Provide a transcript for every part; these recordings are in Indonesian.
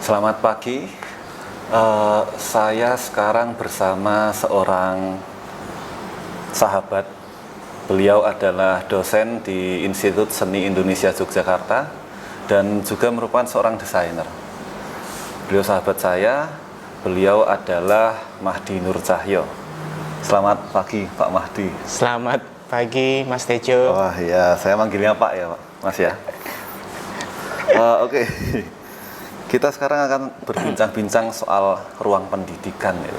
Selamat pagi. Saya sekarang bersama seorang sahabat. Beliau adalah dosen di Institut Seni Indonesia Yogyakarta dan juga merupakan seorang desainer. Beliau sahabat saya. Beliau adalah Mahdi Nur Cahyo. Selamat pagi, Pak Mahdi. Selamat pagi, Mas Tejo. Wah ya, saya manggilnya Pak ya, Pak. Mas ya. Oke. Kita sekarang akan berbincang-bincang soal ruang pendidikan ya.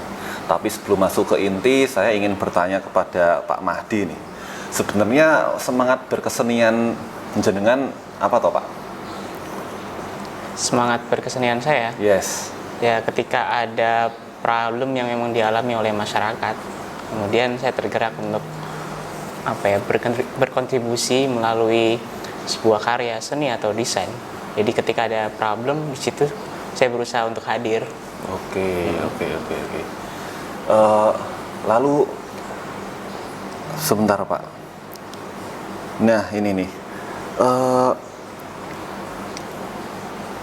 Tapi sebelum masuk ke inti, saya ingin bertanya kepada Pak Mahdi nih. Sebenarnya semangat berkesenian jenengan apa toh, Pak? Semangat berkesenian saya, Yes. ya ketika ada problem yang memang dialami oleh masyarakat, kemudian saya tergerak untuk berkontribusi melalui sebuah karya seni atau desain. Jadi ketika ada problem di situ, saya berusaha untuk hadir. Oke. Lalu sebentar, Pak. Nah, ini nih.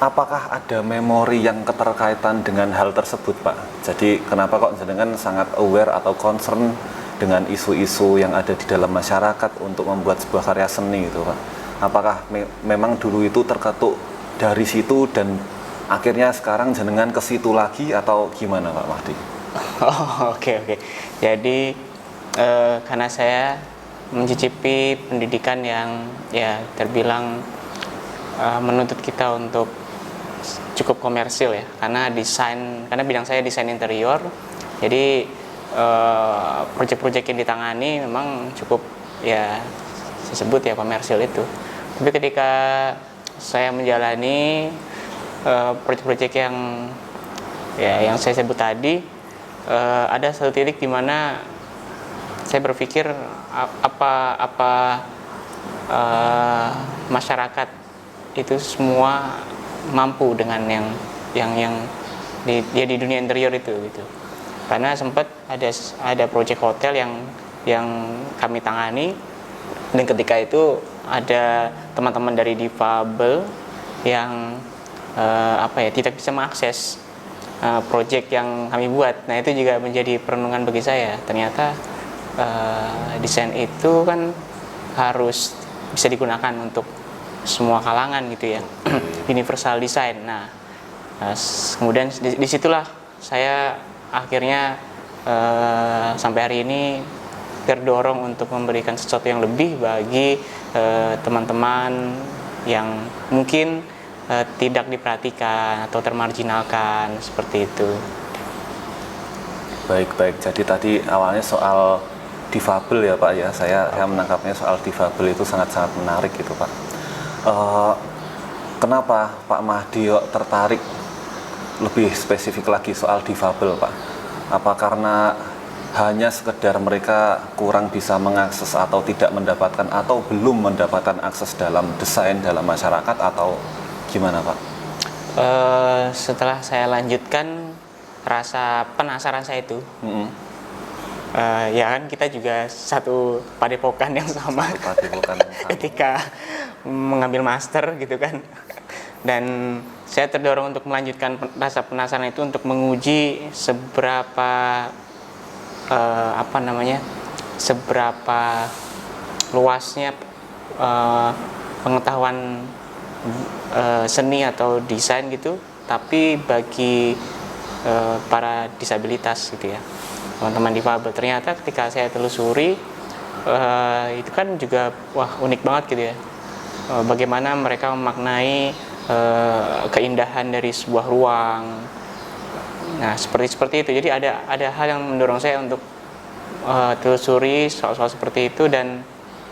Apakah ada memori yang keterkaitan dengan hal tersebut, Pak? Jadi kenapa kok jenengan sangat aware atau concern dengan isu-isu yang ada di dalam masyarakat untuk membuat sebuah karya seni gitu, Pak? Apakah memang dulu itu terketuk dari situ dan akhirnya sekarang jenengan ke situ lagi atau gimana, Pak Mahdi? Oke. Jadi karena saya mencicipi pendidikan yang ya terbilang menuntut kita untuk cukup komersil ya, karena bidang saya desain interior. Jadi proyek-proyek yang ditangani memang cukup ya saya sebut ya komersil itu. Tapi ketika saya menjalani proyek-proyek yang saya sebut tadi, ada satu titik di mana saya berpikir masyarakat itu semua mampu dengan yang di dunia interior itu gitu. Karena sempat ada proyek hotel yang kami tangani, dan ketika itu ada teman-teman dari difabel yang tidak bisa mengakses proyek yang kami buat. Nah, itu juga menjadi perenungan bagi saya. Ternyata desain itu kan harus bisa digunakan untuk semua kalangan gitu ya. Universal design. Nah, kemudian disitulah saya akhirnya sampai hari ini terdorong untuk memberikan sesuatu yang lebih bagi teman-teman yang mungkin tidak diperhatikan atau termarginalkan seperti itu. Baik. Jadi tadi awalnya soal difabel ya, Pak ya. Saya menangkapnya soal difabel itu sangat-sangat menarik gitu, Pak. Kenapa Pak Mahdi tertarik lebih spesifik lagi soal difabel, Pak? Apa karena hanya sekedar mereka kurang bisa mengakses atau tidak mendapatkan atau belum mendapatkan akses dalam desain dalam masyarakat atau gimana, Pak? Setelah saya lanjutkan rasa penasaran saya itu, ya kan kita juga satu padepokan yang sama. Ketika mengambil master gitu kan, dan saya terdorong untuk melanjutkan rasa penasaran itu untuk menguji seberapa seberapa luasnya pengetahuan seni atau desain gitu, tapi bagi para disabilitas gitu ya, teman-teman difabel. Ternyata ketika saya telusuri itu kan juga unik banget gitu ya, bagaimana mereka memaknai keindahan dari sebuah ruang. Nah, seperti itu. Jadi ada hal yang mendorong saya untuk telusuri soal-soal seperti itu, dan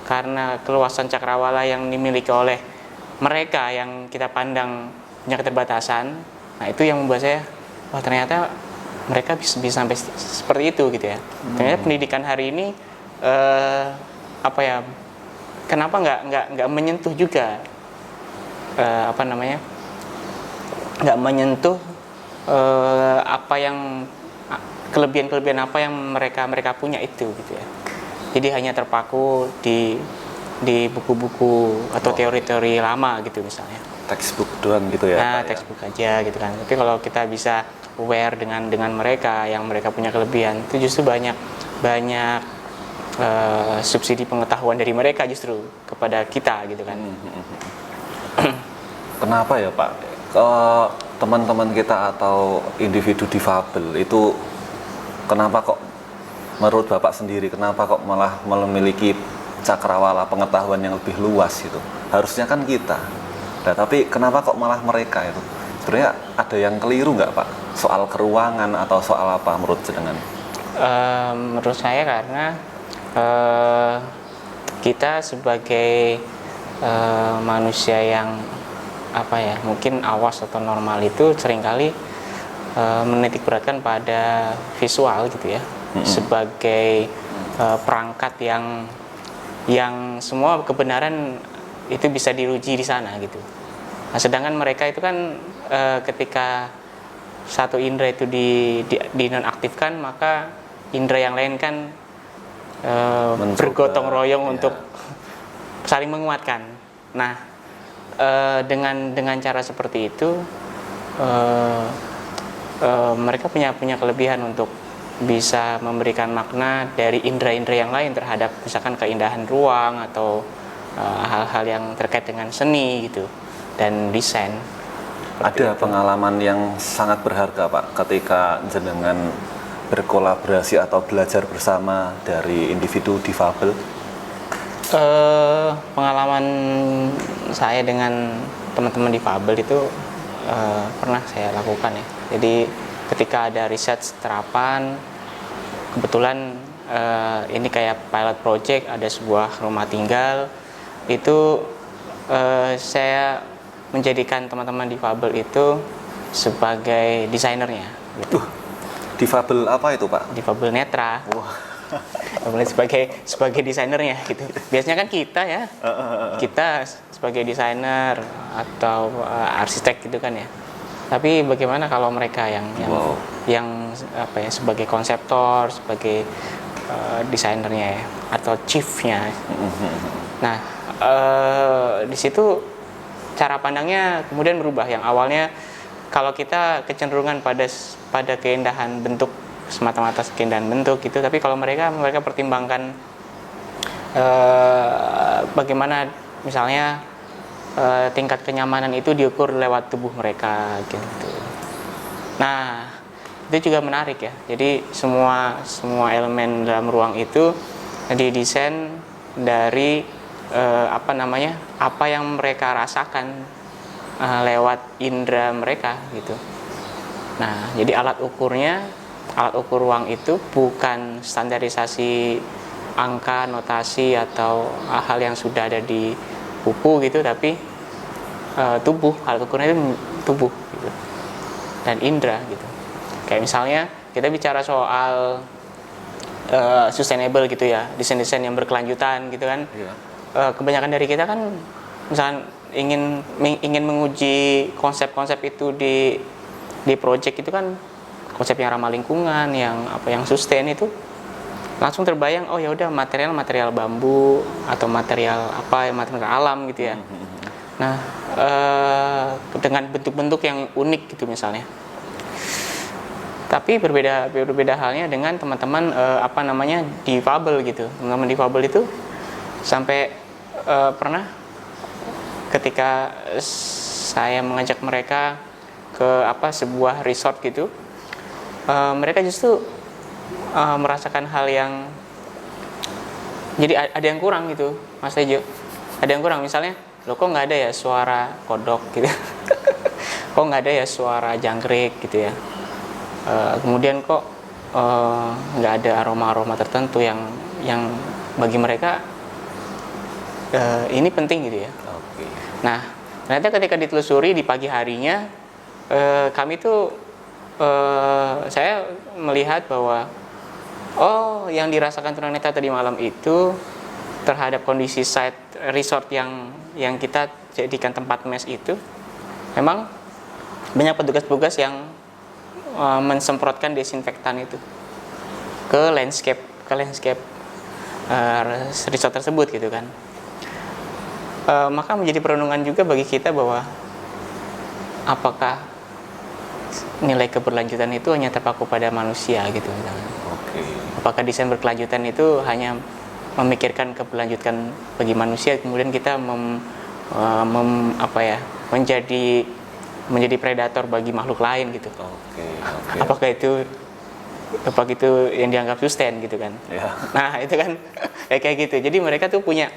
karena keluasan cakrawala yang dimiliki oleh mereka yang kita pandang punya keterbatasan, nah itu yang membuat saya ternyata mereka bisa sampai seperti itu gitu ya. Ternyata pendidikan hari ini kenapa nggak menyentuh juga nggak menyentuh kelebihan apa yang mereka punya itu gitu ya. Jadi hanya terpaku di buku-buku atau teori-teori lama gitu misalnya. textbook doang gitu ya, Nah, Pak, ya? textbook aja gitu kan. Tapi kalau kita bisa aware dengan mereka yang mereka punya kelebihan, itu justru banyak subsidi pengetahuan dari mereka justru kepada kita gitu kan. Kenapa ya Pak? Teman-teman kita atau individu difabel itu kenapa kok menurut Bapak sendiri kenapa kok malah memiliki cakrawala pengetahuan yang lebih luas gitu? Harusnya kan kita. Nah, tapi kenapa kok malah mereka itu? Sebenarnya ada yang keliru nggak Pak? Soal keruangan atau soal apa menurut jenengan? Menurut saya karena kita sebagai manusia yang mungkin awas atau normal itu seringkali menitik beratkan pada visual gitu ya, sebagai perangkat yang semua kebenaran itu bisa diuji di sana gitu. Nah, sedangkan mereka itu kan ketika satu indera itu dinonaktifkan, maka indera yang lain kan bergotong royong untuk saling menguatkan. Nah, dengan cara seperti itu mereka punya kelebihan untuk bisa memberikan makna dari indera-indera yang lain terhadap misalkan keindahan ruang atau hal-hal yang terkait dengan seni gitu dan desain. Ada pengalaman yang sangat berharga Pak ketika jenengan berkolaborasi atau belajar bersama dari individu difabel? Pengalaman saya dengan teman-teman difabel itu pernah saya lakukan ya. Jadi ketika ada riset terapan, kebetulan ini kayak pilot project, ada sebuah rumah tinggal, itu saya menjadikan teman-teman difabel itu sebagai desainernya. Gitu. Difabel apa itu Pak? Difabel netra. Wah. Kemudian sebagai desainernya gitu. Biasanya kan kita ya, kita sebagai desainer atau arsitek gitu kan ya. Tapi bagaimana kalau mereka yang sebagai konseptor, sebagai desainernya ya, atau chiefnya. Nah, di situ cara pandangnya kemudian berubah. Yang awalnya kalau kita kecenderungan pada keindahan bentuk, semata-mata keindahan bentuk gitu, tapi kalau mereka pertimbangkan bagaimana misalnya tingkat kenyamanan itu diukur lewat tubuh mereka gitu. Nah, itu juga menarik ya. Jadi semua elemen dalam ruang itu didesain dari apa yang mereka rasakan lewat indera mereka gitu. Nah, jadi alat ukur ruang itu bukan standarisasi angka, notasi atau hal yang sudah ada di buku gitu, tapi tubuh, alat ukurnya itu tubuh gitu. Dan indera gitu. Kayak misalnya kita bicara soal sustainable gitu ya, desain-desain yang berkelanjutan gitu kan. Kebanyakan dari kita kan misalkan ingin menguji konsep-konsep itu di project itu kan, konsep yang ramah lingkungan, yang sustain itu langsung terbayang, oh ya udah material bambu atau material alam gitu ya. Nah, dengan bentuk-bentuk yang unik gitu misalnya. Tapi berbeda halnya dengan teman-teman difabel gitu. Teman-teman difabel itu sampai pernah ketika saya mengajak mereka ke sebuah resort gitu, mereka justru merasakan hal yang jadi ada yang kurang gitu, Mas Tejo. Ada yang kurang, misalnya, loh kok nggak ada ya suara kodok gitu, kok nggak ada ya suara jangkrik gitu ya. Kemudian kok nggak ada aroma tertentu yang bagi mereka ini penting gitu ya. Nah, ternyata ketika ditelusuri di pagi harinya, kami tuh saya melihat bahwa yang dirasakan tunanetra tadi malam itu terhadap kondisi site resort yang kita jadikan tempat mes itu, memang banyak petugas-petugas yang mensemprotkan desinfektan itu ke landscape resort tersebut gitu kan. Maka menjadi perenungan juga bagi kita bahwa apakah nilai keberlanjutan itu hanya terpaku pada manusia gitu misalnya. Oke. Apakah desain berkelanjutan itu hanya memikirkan keberlanjutan bagi manusia, kemudian kita menjadi predator bagi makhluk lain gitu. Oke. Apakah itu yang dianggap sustain gitu kan? Ya. Nah itu kan kayak gitu. Jadi mereka tuh punya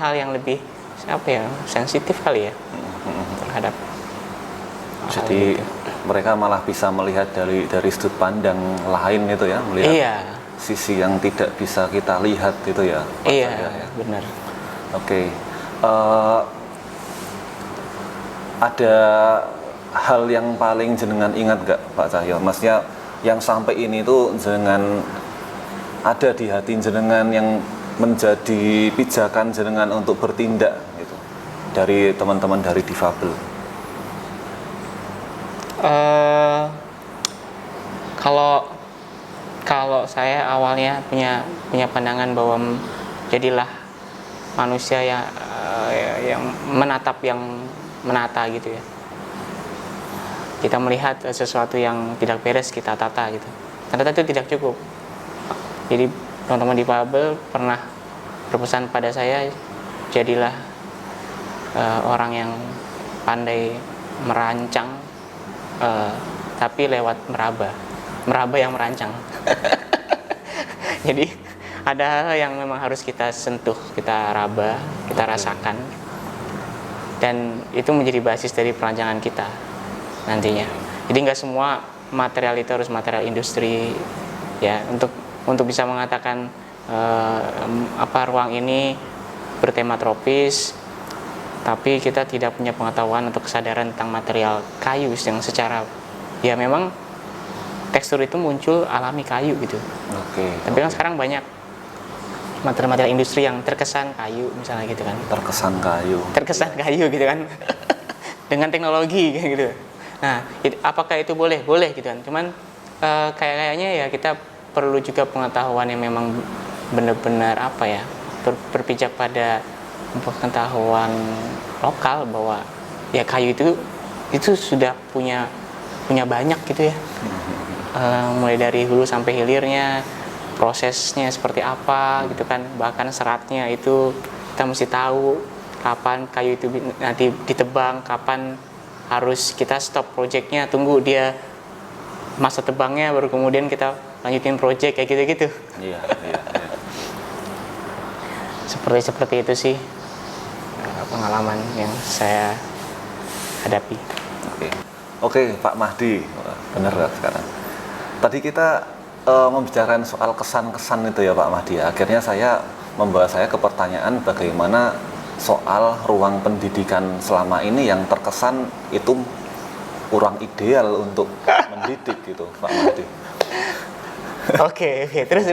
hal yang lebih sensitif kali ya terhadap. Jadi mereka malah bisa melihat dari sudut pandang lain itu ya, melihat Iya. sisi yang tidak bisa kita lihat itu ya. Pak Iya, Cahyo, ya. benar. Oke. Ada hal yang paling jenengan ingat gak Pak Cahyo? Maksudnya yang sampai ini tuh jenengan ada di hati jenengan yang menjadi pijakan jenengan untuk bertindak gitu dari teman-teman dari difabel. Kalau saya awalnya punya pandangan bahwa jadilah manusia yang menata gitu ya. Kita melihat sesuatu yang tidak beres kita tata gitu. Ternyata itu tidak cukup. Jadi teman-teman di Fabel pernah berpesan pada saya, jadilah orang yang pandai merancang, tapi lewat meraba yang merancang. Jadi ada hal yang memang harus kita sentuh, kita raba, kita rasakan, dan itu menjadi basis dari perancangan kita nantinya. Jadi nggak semua material itu harus material industri ya. Untuk bisa mengatakan ruang ini bertema tropis, tapi kita tidak punya pengetahuan atau kesadaran tentang material kayu yang secara ya memang tekstur itu muncul alami kayu gitu. Tapi kan sekarang banyak material industri yang terkesan kayu misalnya gitu kan. Terkesan kayu gitu kan. Dengan teknologi gitu. Nah, apakah itu boleh? Boleh gitu kan. Cuman kayaknya ya kita perlu juga pengetahuan yang memang benar-benar berpijak pada pengetahuan lokal bahwa ya kayu itu sudah punya banyak gitu ya. Mulai dari hulu sampai hilirnya, prosesnya seperti apa gitu kan, bahkan seratnya itu kita mesti tahu kapan kayu itu nanti ditebang, kapan harus kita stop projectnya, tunggu dia masa tebangnya baru kemudian kita lanjutin project kayak gitu-gitu. Iya. Seperti itu sih pengalaman yang saya hadapi. Oke, Pak Mahdi, benar gak sekarang? Tadi kita membicarakan soal kesan-kesan itu ya Pak Mahdi. Akhirnya saya membawa saya ke pertanyaan bagaimana soal ruang pendidikan selama ini yang terkesan itu kurang ideal untuk mendidik gitu Pak Mahdi. Oke, terus.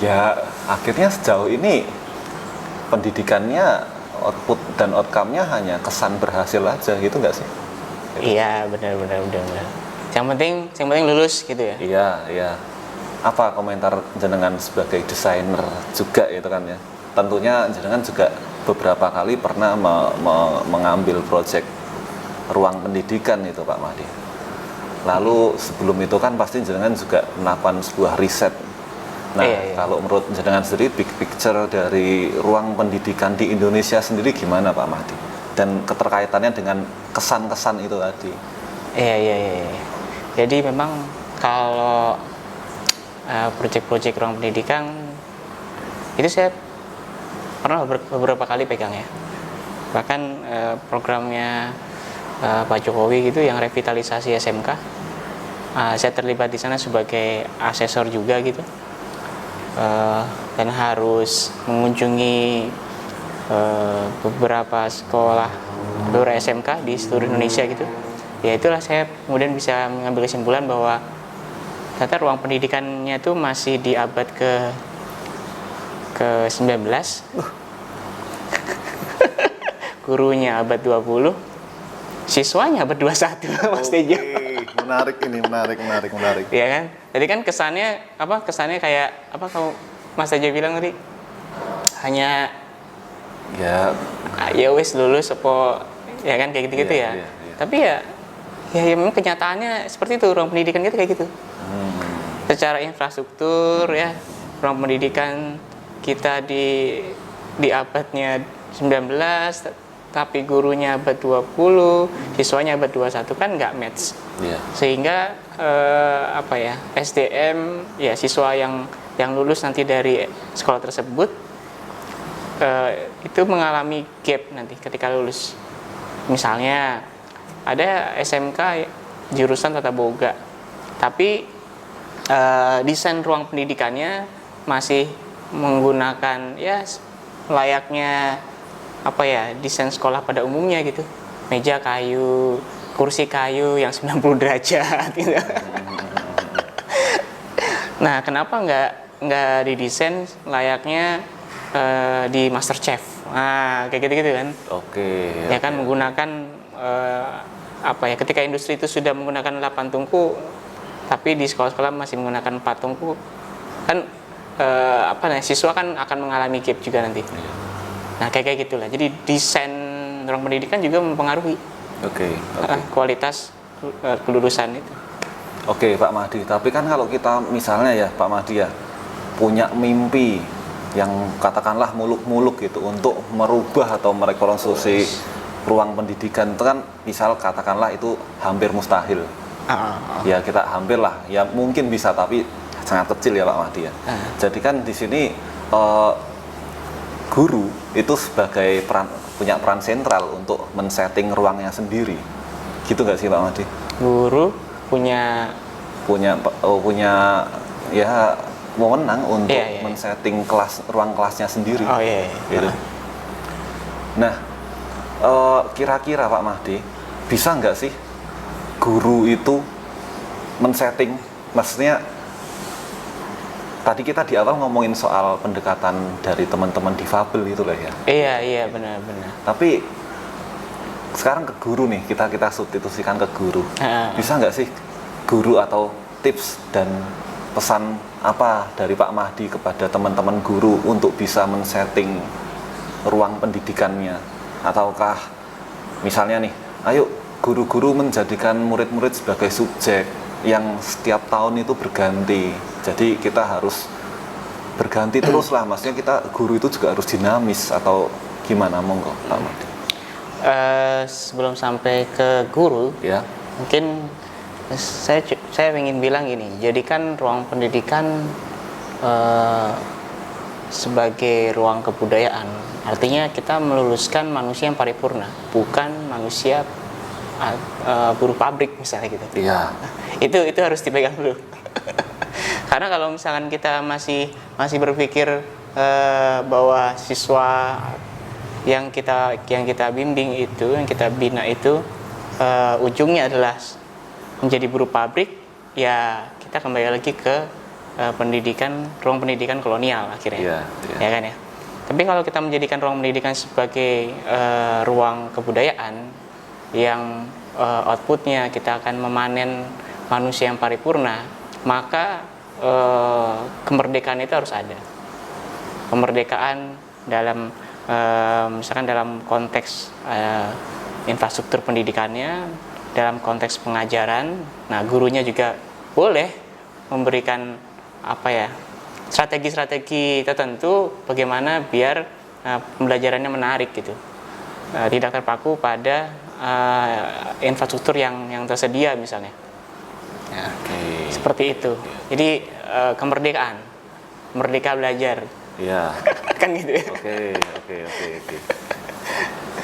Ya, akhirnya sejauh ini pendidikannya output dan outcome-nya hanya kesan berhasil aja gitu nggak sih? Iya, benar. Yang penting lulus gitu ya. Iya. Apa komentar jenengan sebagai desainer juga itu kan ya? Tentunya jenengan juga beberapa kali pernah mengambil proyek ruang pendidikan itu Pak Mahdi. Lalu sebelum itu kan pasti jenengan juga melakukan sebuah riset. Nah, iya. Kalau menurut jenengan sendiri big picture dari ruang pendidikan di Indonesia sendiri gimana Pak Mahdi? Dan keterkaitannya dengan kesan-kesan itu tadi. Iya. Jadi memang kalau proyek-proyek ruang pendidikan itu saya pernah beberapa kali pegang ya. Bahkan programnya Pak Jokowi gitu yang revitalisasi SMK, saya terlibat di sana sebagai asesor juga gitu. Dan harus mengunjungi beberapa sekolah, beberapa SMK di seluruh Indonesia gitu. Ya itulah saya kemudian bisa mengambil kesimpulan bahwa ternyata ruang pendidikannya itu masih di abad ke-19. Gurunya abad 20, siswanya abad 21. Mas Tejo. Menarik. Iya kan? Jadi kan kesannya kayak apa kalau Mas Tejo bilang tadi? Hanya ya ya wes lulus apa ya kan kayak gitu-gitu Iya, ya. iya, iya. Tapi ya memang kenyataannya seperti itu, ruang pendidikan kita kayak gitu. Secara infrastruktur ya, ruang pendidikan kita di abadnya 19, tapi gurunya abad 20, siswanya abad 21 kan nggak match. Iya. Sehingga SDM ya siswa yang lulus nanti dari sekolah tersebut itu mengalami gap nanti ketika lulus. Misalnya ada SMK jurusan tata boga, tapi desain ruang pendidikannya masih menggunakan ya layaknya desain sekolah pada umumnya gitu, meja kayu, kursi kayu yang 90 derajat gitu. Nah, kenapa nggak didesain layaknya di MasterChef? Nah, kayak gitu-gitu kan. Oke. Ya kan menggunakan ketika industri itu sudah menggunakan 8 tungku, tapi di sekolah-sekolah masih menggunakan 4 tungku, kan siswa kan akan mengalami gap juga nanti. Nah, kayak gitulah. Jadi desain ruang pendidikan juga mempengaruhi kualitas kelulusan itu. Oke, Pak Mahdi. Tapi kan kalau kita misalnya ya Pak Mahdi ya punya mimpi yang katakanlah muluk-muluk gitu untuk merubah atau merekonstruksi ruang pendidikan itu kan, misal katakanlah itu hampir mustahil. Ya kita hampir lah, ya mungkin bisa tapi sangat kecil ya Pak Mahdi ya. Jadi kan di sini guru itu sebagai punya peran sentral untuk men-setting ruangnya sendiri. Gitu nggak sih Pak Mahdi? Guru punya ya wewenang untuk iya. men-setting ruang kelasnya sendiri. Oh iya. Gitu. Nah, kira-kira Pak Mahdi bisa nggak sih guru itu men-setting, maksudnya tadi kita di awal ngomongin soal pendekatan dari teman-teman difabel itu lah ya. Iya benar. Tapi sekarang ke guru nih, kita substitusikan ke guru. Bisa nggak sih guru atau tips dan pesan apa dari Pak Mahdi kepada teman-teman guru untuk bisa men-setting ruang pendidikannya? Ataukah misalnya nih, ayo guru-guru menjadikan murid-murid sebagai subjek yang setiap tahun itu berganti. Jadi kita harus berganti terus lah, maksudnya kita guru itu juga harus dinamis atau gimana, monggo Pak Mahdi. Sebelum sampai ke guru Ya. mungkin saya ingin bilang gini, jadikan ruang pendidikan sebagai ruang kebudayaan, artinya kita meluluskan manusia yang paripurna, bukan manusia buruh pabrik misalnya gitu. Iya. Itu harus dipegang dulu. Karena kalau misalkan kita masih berpikir bahwa siswa yang kita bimbing itu, yang kita bina itu ujungnya adalah menjadi buruh pabrik, ya kita kembali lagi ke ruang pendidikan kolonial akhirnya. Ya kan ya. Tapi kalau kita menjadikan ruang pendidikan sebagai ruang kebudayaan yang outputnya kita akan memanen manusia yang paripurna, maka kemerdekaan itu harus ada. Kemerdekaan dalam misalkan dalam konteks infrastruktur pendidikannya, dalam konteks pengajaran. Nah, gurunya juga boleh memberikan strategi-strategi tertentu bagaimana biar pembelajarannya menarik gitu, tidak terpaku pada infrastruktur yang tersedia misalnya. Ya, seperti itu. Jadi kemerdekaan, merdeka belajar. Iya. Kan gitu ya. Oke.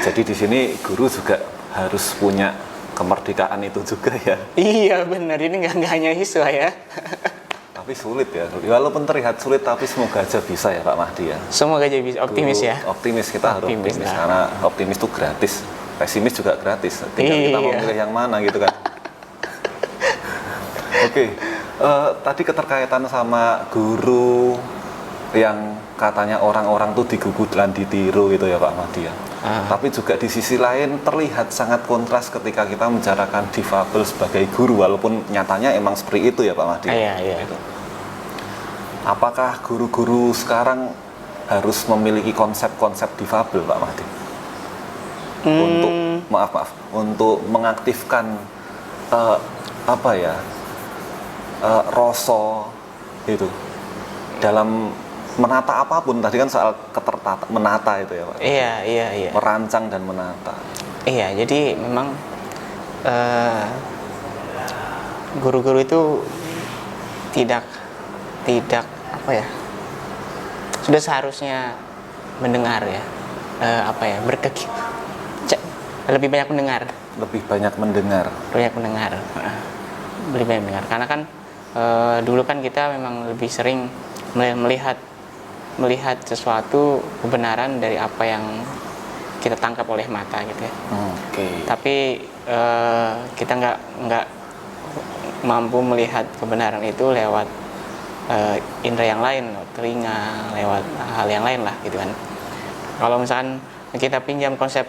Jadi di sini guru juga harus punya kemerdekaan itu juga ya. Iya benar, ini nggak hanya siswa ya. Tapi sulit ya, walaupun terlihat sulit tapi semoga aja bisa ya Pak Mahdi ya. Semoga aja bisa, optimis Guru, ya. Optimis, kita harus optimis karena optimis itu gratis, pesimis juga gratis. Tinggal kita mau pilih yang mana gitu kan. Oke. Tadi keterkaitan sama guru yang katanya orang-orang tuh digugu dan ditiru gitu ya Pak Mahdi ya. Tapi juga di sisi lain terlihat sangat kontras ketika kita membicarakan difabel sebagai guru, walaupun nyatanya emang seperti itu ya Pak Mahdi. Iya. Gitu. Apakah guru-guru sekarang harus memiliki konsep-konsep difabel Pak Mahdi? untuk untuk mengaktifkan apa ya, rasa itu dalam menata apapun. Tadi kan soal menata itu ya Pak. Iya. Merancang dan menata. Iya, jadi memang guru-guru itu tidak apa ya, sudah seharusnya mendengar ya, lebih banyak mendengar. Lebih banyak mendengar. Karena kan dulu kan kita memang lebih sering melihat sesuatu kebenaran dari apa yang kita tangkap oleh mata gitu ya. Tapi kita nggak mampu melihat kebenaran itu lewat indera yang lain, lewat telinga, lewat hal yang lain lah gitu kan. Kalau misalkan kita pinjam konsep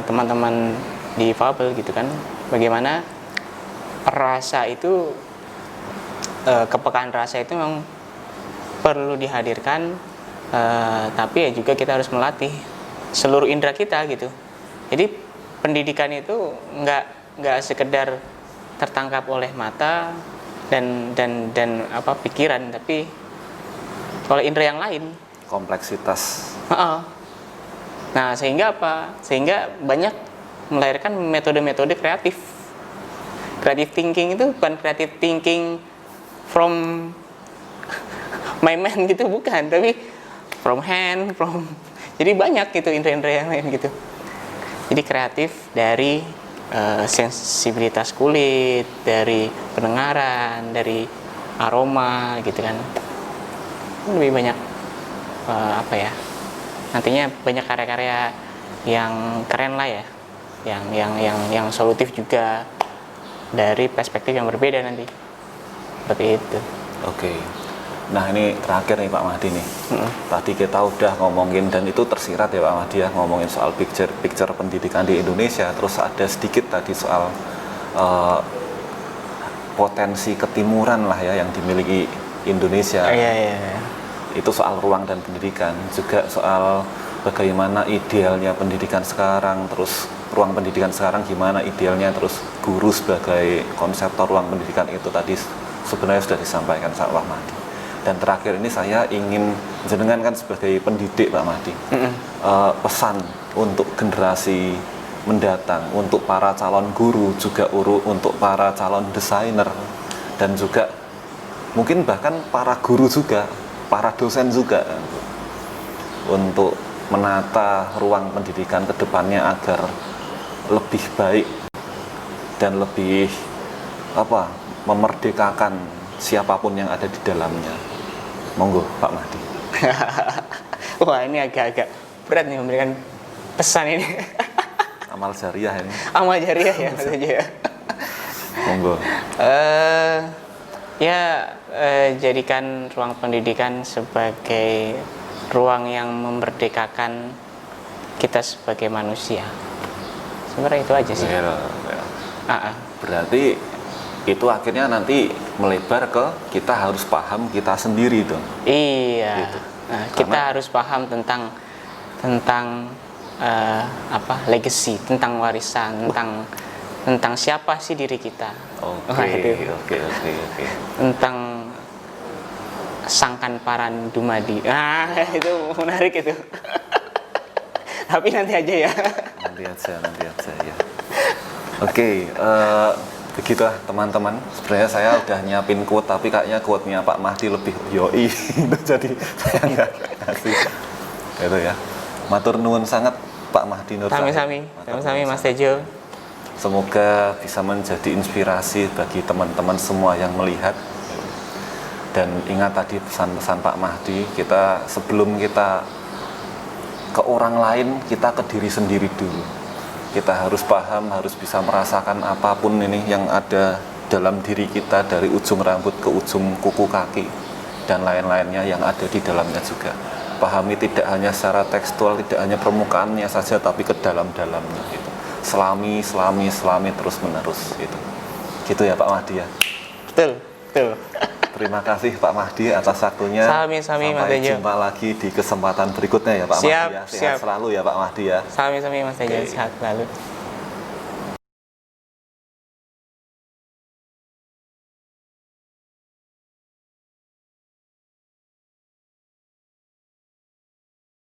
teman-teman di Fabel gitu kan, bagaimana rasa itu, kepekaan rasa itu memang perlu dihadirkan, tapi ya juga kita harus melatih seluruh indera kita gitu. Jadi pendidikan itu nggak sekedar tertangkap oleh mata dan pikiran, tapi oleh indera yang lain. Kompleksitas. Nah, sehingga banyak melahirkan metode-metode kreatif. Creative thinking itu bukan creative thinking from my mind gitu, bukan, tapi from hand, jadi banyak gitu indera-indera yang lain gitu. Jadi kreatif dari sensibilitas kulit, dari pendengaran, dari aroma gitu kan. Lebih banyak nantinya banyak karya-karya yang keren lah ya, yang solutif juga dari perspektif yang berbeda nanti, seperti itu. Oke. Nah ini terakhir nih Pak Mahdi nih. Tadi kita udah ngomongin, dan itu tersirat ya Pak Mahdi ya, ngomongin soal picture pendidikan di Indonesia. Terus ada sedikit tadi soal potensi ketimuran lah ya yang dimiliki Indonesia. Iya. Itu soal ruang dan pendidikan. Juga soal bagaimana idealnya pendidikan sekarang, terus ruang pendidikan sekarang gimana idealnya, terus guru sebagai konseptor ruang pendidikan itu tadi sebenarnya sudah disampaikan sama Pak Mahdi. Dan terakhir ini saya ingin jenengan kan sebagai pendidik Pak Mahdi, pesan untuk generasi mendatang, untuk para calon guru, juga untuk para calon desainer, dan juga mungkin bahkan para guru juga, para dosen juga, untuk menata ruang pendidikan ke depannya agar lebih baik dan lebih memerdekakan siapapun yang ada di dalamnya. Monggo Pak Mahdi. Wah, ini agak-agak berat nih memberikan pesan ini. Amal jariah ini. Amal jariah ya saja. Monggo. Jadikan ruang pendidikan sebagai ruang yang memerdekakan kita sebagai manusia. Sebenarnya itu aja sih. Berarti itu akhirnya nanti melebar ke kita harus paham kita sendiri dong. Iya. Gitu. Kita harus paham tentang legacy, tentang warisan, tentang siapa sih diri kita. Oke. Tentang Sangkan Paran Dumadi. Itu menarik itu. Tapi nanti aja ya. Nanti aja ya. Oke, begitulah teman-teman. Sebenarnya saya udah nyiapin quote, tapi kayaknya quote-nya Pak Mahdi lebih yoi. Jadi saya nggak kasih. Itu ya. Matur nuwun sangat Pak Mahdi Nur Zahid. Sami-sami Mas Tejo. Semoga bisa menjadi inspirasi bagi teman-teman semua yang melihat. Dan ingat tadi pesan-pesan Pak Mahdi, kita sebelum kita ke orang lain, kita ke diri sendiri dulu. Kita harus paham, harus bisa merasakan apapun ini yang ada dalam diri kita, dari ujung rambut ke ujung kuku kaki dan lain-lainnya yang ada di dalamnya juga. Pahami tidak hanya secara tekstual, tidak hanya permukaannya saja, tapi ke dalam-dalamnya gitu. Selami terus menerus gitu. Gitu ya Pak Mahdi ya. Betul. Terima kasih Pak Mahdi atas waktunya. Sami-sami, Mas Sampai Tejo. jumpa lagi di kesempatan berikutnya ya Pak Siap, Mahdi ya. Sehat siap. selalu ya Pak Mahdi ya. Sami-sami Mas Tejo, Oke. sehat selalu.